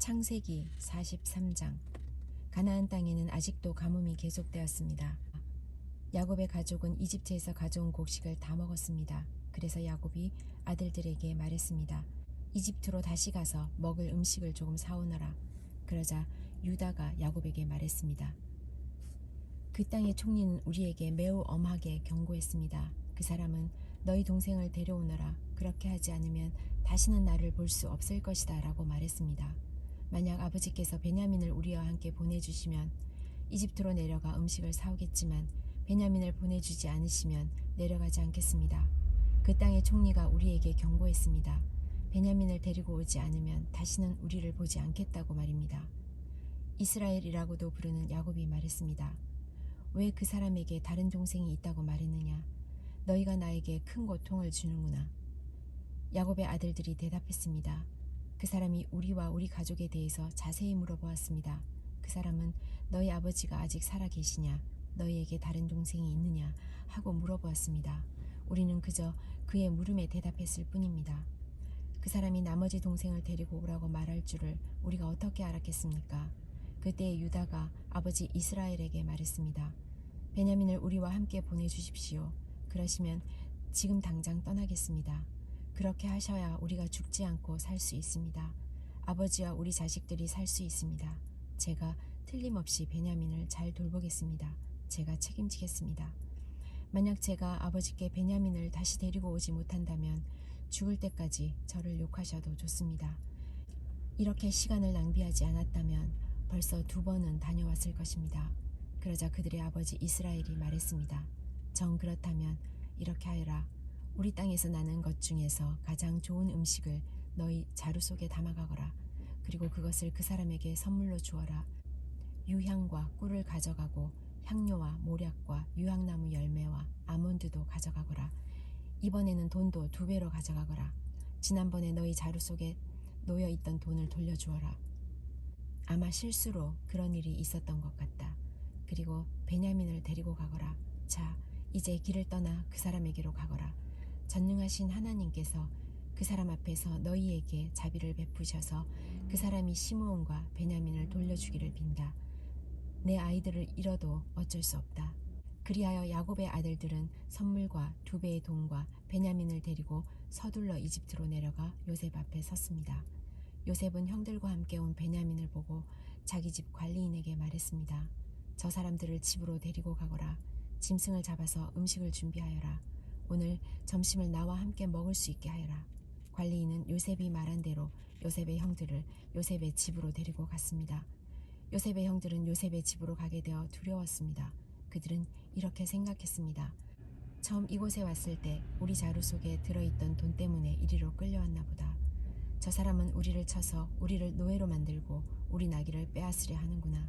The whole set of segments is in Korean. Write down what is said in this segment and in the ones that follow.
창세기 43장. 가나안 땅에는 아직도 가뭄이 계속되었습니다. 야곱의 가족은 이집트에서 가져온 곡식을 다 먹었습니다. 그래서 야곱이 아들들에게 말했습니다. 이집트로 다시 가서 먹을 음식을 조금 사오너라. 그러자 유다가 야곱에게 말했습니다. 그 땅의 총리는 우리에게 매우 엄하게 경고했습니다. 그 사람은 너희 동생을 데려오너라. 그렇게 하지 않으면 다시는 나를 볼 수 없을 것이다 라고 말했습니다. 만약 아버지께서 베냐민을 우리와 함께 보내주시면 이집트로 내려가 음식을 사오겠지만 베냐민을 보내주지 않으시면 내려가지 않겠습니다. 그 땅의 총리가 우리에게 경고했습니다. 베냐민을 데리고 오지 않으면 다시는 우리를 보지 않겠다고 말입니다. 이스라엘이라고도 부르는 야곱이 말했습니다. 왜 그 사람에게 다른 동생이 있다고 말했느냐? 너희가 나에게 큰 고통을 주는구나. 야곱의 아들들이 대답했습니다. 그 사람이 우리와 우리 가족에 대해서 자세히 물어보았습니다. 그 사람은 너희 아버지가 아직 살아 계시냐? 너희에게 다른 동생이 있느냐? 하고 물어보았습니다. 우리는 그저 그의 물음에 대답했을 뿐입니다. 그 사람이 나머지 동생을 데리고 오라고 말할 줄을 우리가 어떻게 알았겠습니까? 그때 유다가 아버지 이스라엘에게 말했습니다. 베냐민을 우리와 함께 보내주십시오. 그러시면 지금 당장 떠나겠습니다. 그렇게 하셔야 우리가 죽지 않고 살 수 있습니다. 아버지와 우리 자식들이 살 수 있습니다. 제가 틀림없이 베냐민을 잘 돌보겠습니다. 제가 책임지겠습니다. 만약 제가 아버지께 베냐민을 다시 데리고 오지 못한다면 죽을 때까지 저를 욕하셔도 좋습니다. 이렇게 시간을 낭비하지 않았다면 벌써 2번은 다녀왔을 것입니다. 그러자 그들의 아버지 이스라엘이 말했습니다. 정 그렇다면 이렇게 하여라. 우리 땅에서 나는 것 중에서 가장 좋은 음식을 너희 자루 속에 담아가거라. 그리고 그것을 그 사람에게 선물로 주어라. 유향과 꿀을 가져가고 향료와 모략과 유향나무 열매와 아몬드도 가져가거라. 이번에는 돈도 2배로 가져가거라. 지난번에 너희 자루 속에 놓여있던 돈을 돌려주어라. 아마 실수로 그런 일이 있었던 것 같다. 그리고 베냐민을 데리고 가거라. 자, 이제 길을 떠나 그 사람에게로 가거라. 전능하신 하나님께서 그 사람 앞에서 너희에게 자비를 베푸셔서 그 사람이 시므온과 베냐민을 돌려주기를 빈다. 내 아이들을 잃어도 어쩔 수 없다. 그리하여 야곱의 아들들은 선물과 2배의 돈과 베냐민을 데리고 서둘러 이집트로 내려가 요셉 앞에 섰습니다. 요셉은 형들과 함께 온 베냐민을 보고 자기 집 관리인에게 말했습니다. 저 사람들을 집으로 데리고 가거라. 짐승을 잡아서 음식을 준비하여라. 오늘 점심을 나와 함께 먹을 수 있게 하여라. 관리인은 요셉이 말한 대로 요셉의 형들을 요셉의 집으로 데리고 갔습니다. 요셉의 형들은 요셉의 집으로 가게 되어 두려웠습니다. 그들은 이렇게 생각했습니다. 처음 이곳에 왔을 때 우리 자루 속에 들어있던 돈 때문에 이리로 끌려왔나 보다. 저 사람은 우리를 쳐서 우리를 노예로 만들고 우리 나귀를 빼앗으려 하는구나.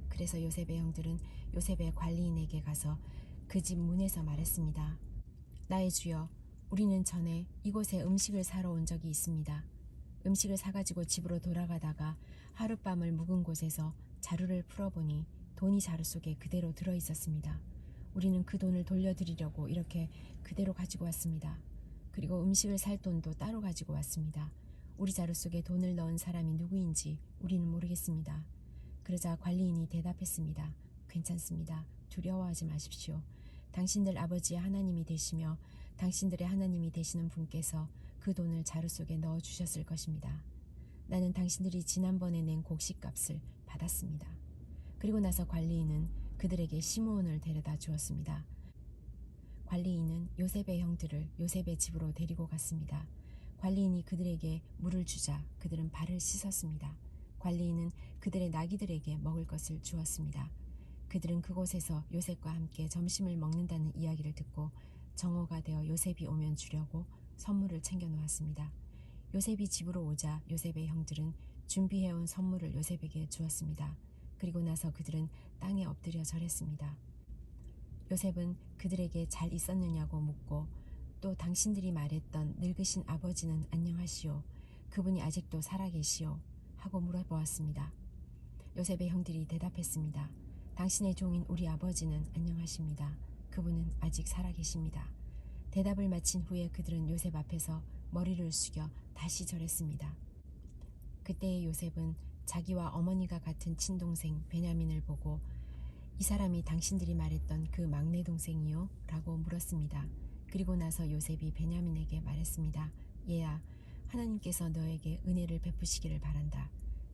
그래서 요셉의 형들은 요셉의 관리인에게 가서 그 집 문에서 말했습니다. 나의 주여, 우리는 전에 이곳에 음식을 사러 온 적이 있습니다. 음식을 사가지고 집으로 돌아가다가 하룻밤을 묵은 곳에서 자루를 풀어보니 돈이 자루 속에 그대로 들어있었습니다. 우리는 그 돈을 돌려드리려고 이렇게 그대로 가지고 왔습니다. 그리고 음식을 살 돈도 따로 가지고 왔습니다. 우리 자루 속에 돈을 넣은 사람이 누구인지 우리는 모르겠습니다. 그러자 관리인이 대답했습니다. 괜찮습니다. 두려워하지 마십시오. 당신들 아버지의 하나님이 되시며 당신들의 하나님이 되시는 분께서 그 돈을 자루 속에 넣어 주셨을 것입니다. 나는 당신들이 지난번에 낸 곡식값을 받았습니다. 그리고 나서 관리인은 그들에게 시므온을 데려다 주었습니다. 관리인은 요셉의 형들을 요셉의 집으로 데리고 갔습니다. 관리인이 그들에게 물을 주자 그들은 발을 씻었습니다. 관리인은 그들의 나귀들에게 먹을 것을 주었습니다. 그들은 그곳에서 요셉과 함께 점심을 먹는다는 이야기를 듣고 정오가 되어 요셉이 오면 주려고 선물을 챙겨 놓았습니다. 요셉이 집으로 오자 요셉의 형들은 준비해온 선물을 요셉에게 주었습니다. 그리고 나서 그들은 땅에 엎드려 절했습니다. 요셉은 그들에게 잘 있었느냐고 묻고 또 당신들이 말했던 늙으신 아버지는 안녕하시오. 그분이 아직도 살아계시오. 하고 물어보았습니다. 요셉의 형들이 대답했습니다. 당신의 종인 우리 아버지는 안녕하십니다. 그분은 아직 살아계십니다. 대답을 마친 후에 그들은 요셉 앞에서 머리를 숙여 다시 절했습니다. 그때의 요셉은 자기와 어머니가 같은 친동생 베냐민을 보고 이 사람이 당신들이 말했던 그 막내 동생이요? 라고 물었습니다. 그리고 나서 요셉이 베냐민에게 말했습니다. 얘야, 하나님께서 너에게 은혜를 베푸시기를 바란다.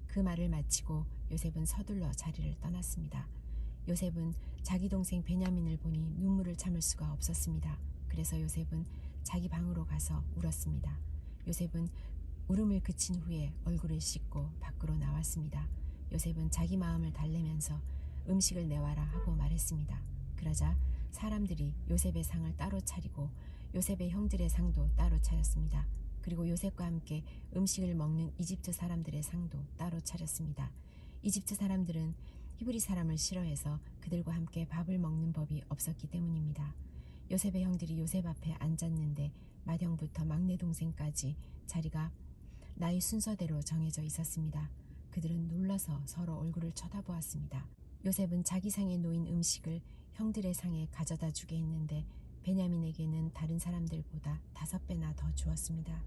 그 말을 마치고 요셉은 서둘러 자리를 떠났습니다. 요셉은 자기 동생 베냐민을 보니 눈물을 참을 수가 없었습니다. 그래서 요셉은 자기 방으로 가서 울었습니다. 요셉은 울음을 그친 후에 얼굴을 씻고 밖으로 나왔습니다. 요셉은 자기 마음을 달래면서 음식을 내와라 하고 말했습니다. 그러자 사람들이 요셉의 상을 따로 차리고 요셉의 형들의 상도 따로 차렸습니다. 그리고 요셉과 함께 음식을 먹는 이집트 사람들의 상도 따로 차렸습니다. 이집트 사람들은 히브리 사람을 싫어해서 그들과 함께 밥을 먹는 법이 없었기 때문입니다. 요셉의 형들이 요셉 앞에 앉았는데 맏형부터 막내 동생까지 자리가 나이 순서대로 정해져 있었습니다. 그들은 놀라서 서로 얼굴을 쳐다보았습니다. 요셉은 자기 상에 놓인 음식을 형들의 상에 가져다 주게 했는데 베냐민에게는 다른 사람들보다 5배나 더 주었습니다.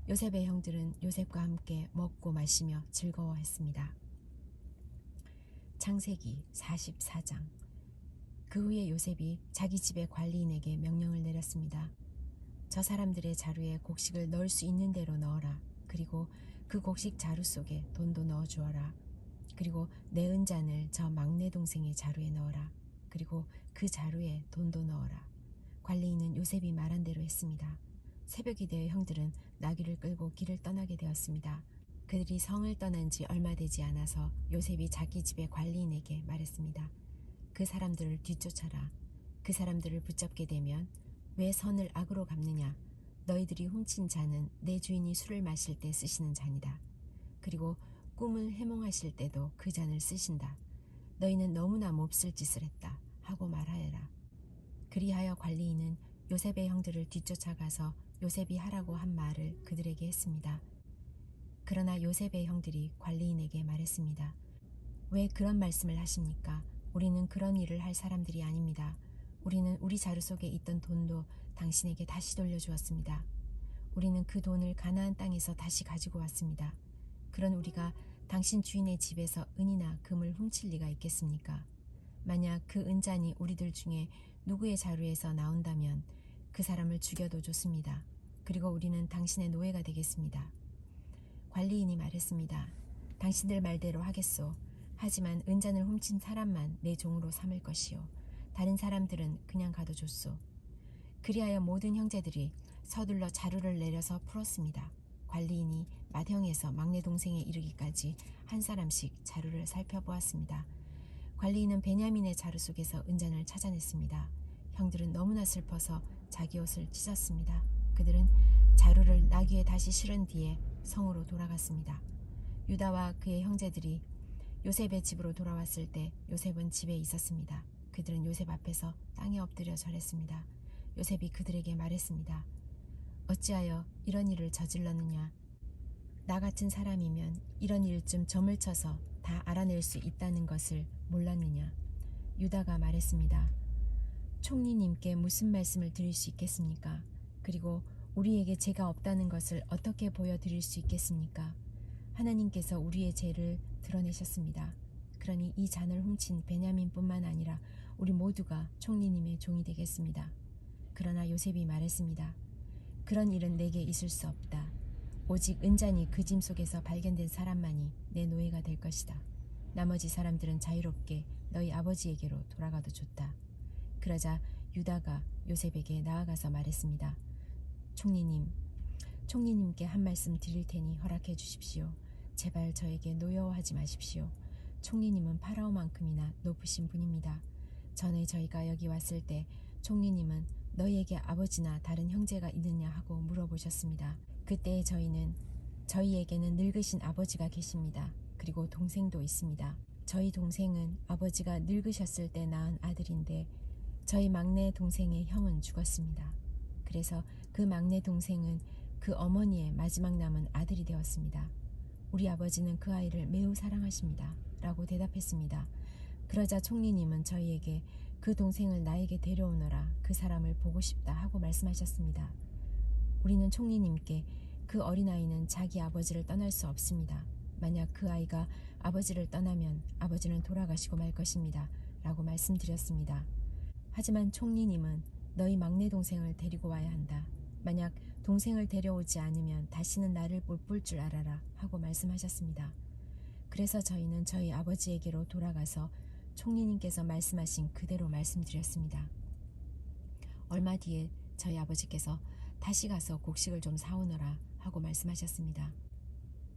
요셉의 형들은 요셉과 함께 먹고 마시며 즐거워했습니다. 창세기 44장. 그 후에 요셉이 자기 집의 관리인에게 명령을 내렸습니다. 저 사람들의 자루에 곡식을 넣을 수 있는 대로 넣어라. 그리고 그 곡식 자루 속에 돈도 넣어 주어라. 그리고 내 은잔을 저 막내 동생의 자루에 넣어라. 그리고 그 자루에 돈도 넣어라. 관리인은 요셉이 말한 대로 했습니다. 새벽이 되어 형들은 나귀를 끌고 길을 떠나게 되었습니다. 그들이 성을 떠난 지 얼마 되지 않아서 요셉이 자기 집의 관리인에게 말했습니다. 그 사람들을 뒤쫓아라. 그 사람들을 붙잡게 되면 왜 선을 악으로 갚느냐. 너희들이 훔친 잔은 내 주인이 술을 마실 때 쓰시는 잔이다. 그리고 꿈을 해몽하실 때도 그 잔을 쓰신다. 너희는 너무나 몹쓸 짓을 했다 하고 말하여라. 그리하여 관리인은 요셉의 형들을 뒤쫓아가서 요셉이 하라고 한 말을 그들에게 했습니다. 그러나 요셉의 형들이 관리인에게 말했습니다. 왜 그런 말씀을 하십니까? 우리는 그런 일을 할 사람들이 아닙니다. 우리는 우리 자루 속에 있던 돈도 당신에게 다시 돌려주었습니다. 우리는 그 돈을 가나안 땅에서 다시 가지고 왔습니다. 그런 우리가 당신 주인의 집에서 은이나 금을 훔칠 리가 있겠습니까? 만약 그 은잔이 우리들 중에 누구의 자루에서 나온다면 그 사람을 죽여도 좋습니다. 그리고 우리는 당신의 노예가 되겠습니다. 관리인이 말했습니다. 당신들 말대로 하겠소. 하지만 은잔을 훔친 사람만 내 종으로 삼을 것이요. 다른 사람들은 그냥 가도 좋소. 그리하여 모든 형제들이 서둘러 자루를 내려서 풀었습니다. 관리인이 맏형에서 막내 동생에 이르기까지 한 사람씩 자루를 살펴보았습니다. 관리인은 베냐민의 자루 속에서 은잔을 찾아냈습니다. 형들은 너무나 슬퍼서 자기 옷을 찢었습니다. 그들은 자루를 나귀에 다시 실은 뒤에 성으로 돌아갔습니다. 유다와 그의 형제들이 요셉의 집으로 돌아왔을 때 요셉은 집에 있었습니다. 그들은 요셉 앞에서 땅에 엎드려 절했습니다. 요셉이 그들에게 말했습니다. 어찌하여 이런 일을 저질렀느냐? 나 같은 사람이면 이런 일쯤 점을 쳐서 다 알아낼 수 있다는 것을 몰랐느냐? 유다가 말했습니다. 총리님께 무슨 말씀을 드릴 수 있겠습니까? 그리고 우리에게 죄가 없다는 것을 어떻게 보여드릴 수 있겠습니까? 하나님께서 우리의 죄를 드러내셨습니다. 그러니 이 잔을 훔친 베냐민뿐만 아니라 우리 모두가 총리님의 종이 되겠습니다. 그러나 요셉이 말했습니다. 그런 일은 내게 있을 수 없다. 오직 은잔이 그 짐 속에서 발견된 사람만이 내 노예가 될 것이다. 나머지 사람들은 자유롭게 너희 아버지에게로 돌아가도 좋다. 그러자 유다가 요셉에게 나아가서 말했습니다. 총리님께 한 말씀 드릴 테니 허락해 주십시오. 제발 저에게 노여워하지 마십시오. 총리님은 파라오만큼이나 높으신 분입니다. 전에 저희가 여기 왔을 때 총리님은 너희에게 아버지나 다른 형제가 있느냐 하고 물어보셨습니다. 그때 저희에게는 늙으신 아버지가 계십니다. 그리고 동생도 있습니다. 저희 동생은 아버지가 늙으셨을 때 낳은 아들인데 저희 막내 동생의 형은 죽었습니다. 그래서 그 막내 동생은 그 어머니의 마지막 남은 아들이 되었습니다. 우리 아버지는 그 아이를 매우 사랑하십니다. 라고 대답했습니다. 그러자 총리님은 저희에게 그 동생을 나에게 데려오너라. 그 사람을 보고 싶다 하고 말씀하셨습니다. 우리는 총리님께 그 어린아이는 자기 아버지를 떠날 수 없습니다. 만약 그 아이가 아버지를 떠나면 아버지는 돌아가시고 말 것입니다. 라고 말씀드렸습니다. 하지만 총리님은 너희 막내 동생을 데리고 와야 한다. 만약 동생을 데려오지 않으면 다시는 나를 못 볼 줄 알아라 하고 말씀하셨습니다. 그래서 저희는 저희 아버지에게로 돌아가서 총리님께서 말씀하신 그대로 말씀드렸습니다. 얼마 뒤에 저희 아버지께서 다시 가서 곡식을 좀 사오너라 하고 말씀하셨습니다.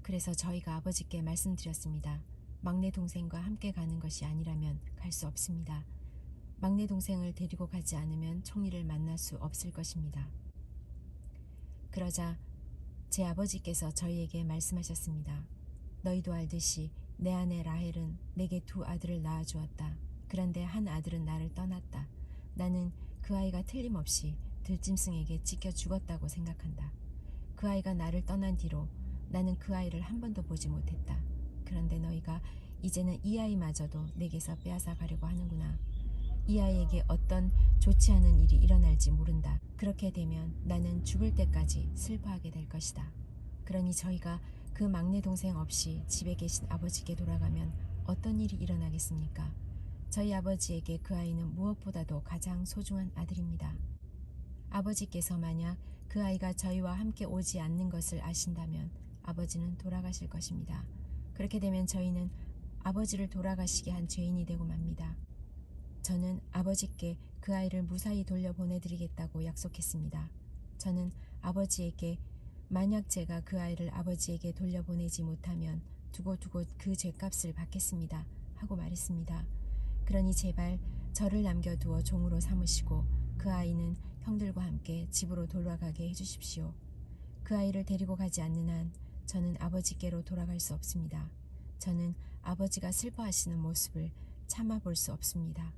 그래서 저희가 아버지께 말씀드렸습니다. 막내 동생과 함께 가는 것이 아니라면 갈 수 없습니다. 막내 동생을 데리고 가지 않으면 총리를 만날 수 없을 것입니다. 그러자 제 아버지께서 저희에게 말씀하셨습니다. 너희도 알듯이 내 아내 라헬은 내게 두 아들을 낳아주었다. 그런데 한 아들은 나를 떠났다. 나는 그 아이가 틀림없이 들짐승에게 찢겨 죽었다고 생각한다. 그 아이가 나를 떠난 뒤로 나는 그 아이를 한 번도 보지 못했다. 그런데 너희가 이제는 이 아이마저도 내게서 빼앗아 가려고 하는구나. 이 아이에게 어떤 좋지 않은 일이 일어날지 모른다. 그렇게 되면 나는 죽을 때까지 슬퍼하게 될 것이다. 그러니 저희가 그 막내 동생 없이 집에 계신 아버지께 돌아가면 어떤 일이 일어나겠습니까? 저희 아버지에게 그 아이는 무엇보다도 가장 소중한 아들입니다. 아버지께서 만약 그 아이가 저희와 함께 오지 않는 것을 아신다면 아버지는 돌아가실 것입니다. 그렇게 되면 저희는 아버지를 돌아가시게 한 죄인이 되고 맙니다. 저는 아버지께 그 아이를 무사히 돌려보내드리겠다고 약속했습니다. 저는 아버지에게 만약 제가 그 아이를 아버지에게 돌려보내지 못하면 두고두고 그 죄값을 받겠습니다 하고 말했습니다. 그러니 제발 저를 남겨두어 종으로 삼으시고 그 아이는 형들과 함께 집으로 돌아가게 해주십시오. 그 아이를 데리고 가지 않는 한 저는 아버지께로 돌아갈 수 없습니다. 저는 아버지가 슬퍼하시는 모습을 참아볼 수 없습니다.